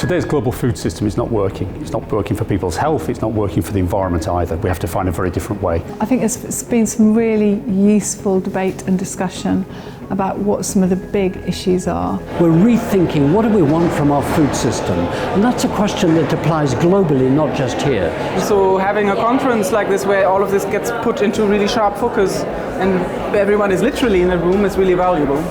Today's global food system is not working. It's not working for people's health, it's not working for the environment either. We have to find a very different way. I think there's been some really useful debate and discussion about what some of the big issues are. We're rethinking what do we want from our food system, and that's a question that applies globally, not just here. So having a conference like this where all of this gets put into really sharp focus and everyone is literally in a room is really valuable.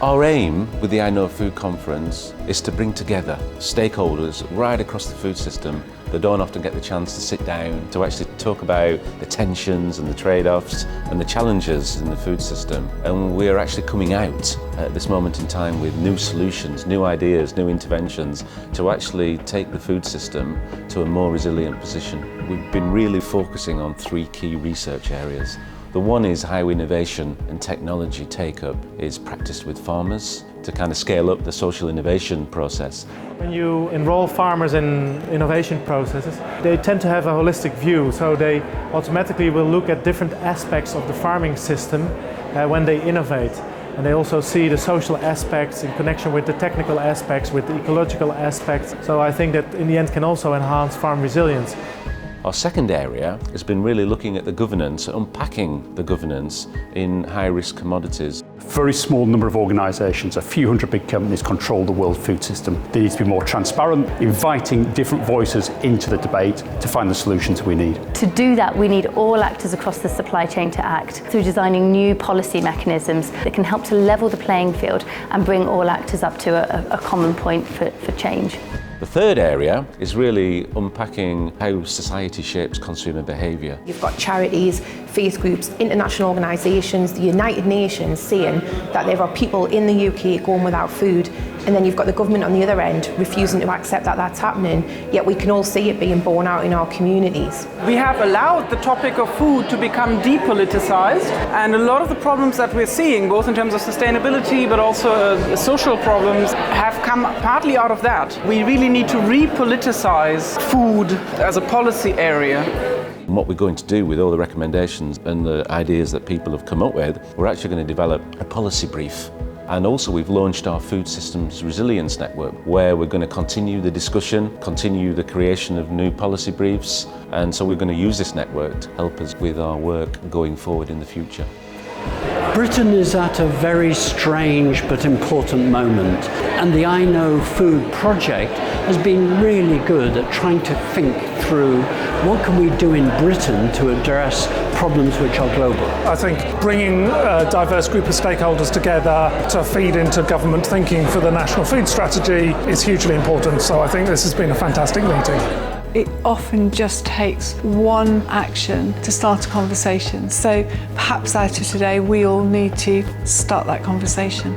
Our aim with the IKnowFood conference is to bring together stakeholders right across the food system that don't often get the chance to sit down to actually talk about the tensions and the trade-offs and the challenges in the food system. And we're actually coming out at this moment in time with new solutions, new ideas, new interventions to actually take the food system to a more resilient position. We've been really focusing on three key research areas. The one is how innovation and technology take-up is practiced with farmers to kind of scale up the social innovation process. When you enroll farmers in innovation processes, they tend to have a holistic view, so they automatically will look at different aspects of the farming system when they innovate. And they also see the social aspects in connection with the technical aspects, with the ecological aspects. So I think that in the end can also enhance farm resilience. Our second area has been really looking at the governance, unpacking the governance in high-risk commodities. A very small number of organisations, a few hundred big companies control the world food system. They need to be more transparent, inviting different voices into the debate to find the solutions we need. To do that, we need all actors across the supply chain to act through designing new policy mechanisms that can help to level the playing field and bring all actors up to a common point for change. The third area is really unpacking how society shapes consumer behaviour. You've got charities, faith groups, international organisations, the United Nations saying that there are people in the UK going without food, and then you've got the government on the other end refusing to accept that that's happening, yet we can all see it being borne out in our communities. We have allowed the topic of food to become depoliticized, and a lot of the problems that we're seeing, both in terms of sustainability but also social problems, have come partly out of that. We really need to repoliticize food as a policy area. And what we're going to do with all the recommendations and the ideas that people have come up with, we're actually going to develop a policy brief. And also we've launched our Food Systems Resilience Network, where we're going to continue the discussion, continue the creation of new policy briefs, and so we're going to use this network to help us with our work going forward in the future. Britain is at a very strange but important moment, and the IKnowFood project has been really good at trying to think through what can we do in Britain to address problems which are global. I think bringing a diverse group of stakeholders together to feed into government thinking for the national food strategy is hugely important, so I think this has been a fantastic meeting. It often just takes one action to start a conversation. So perhaps out of today, we all need to start that conversation.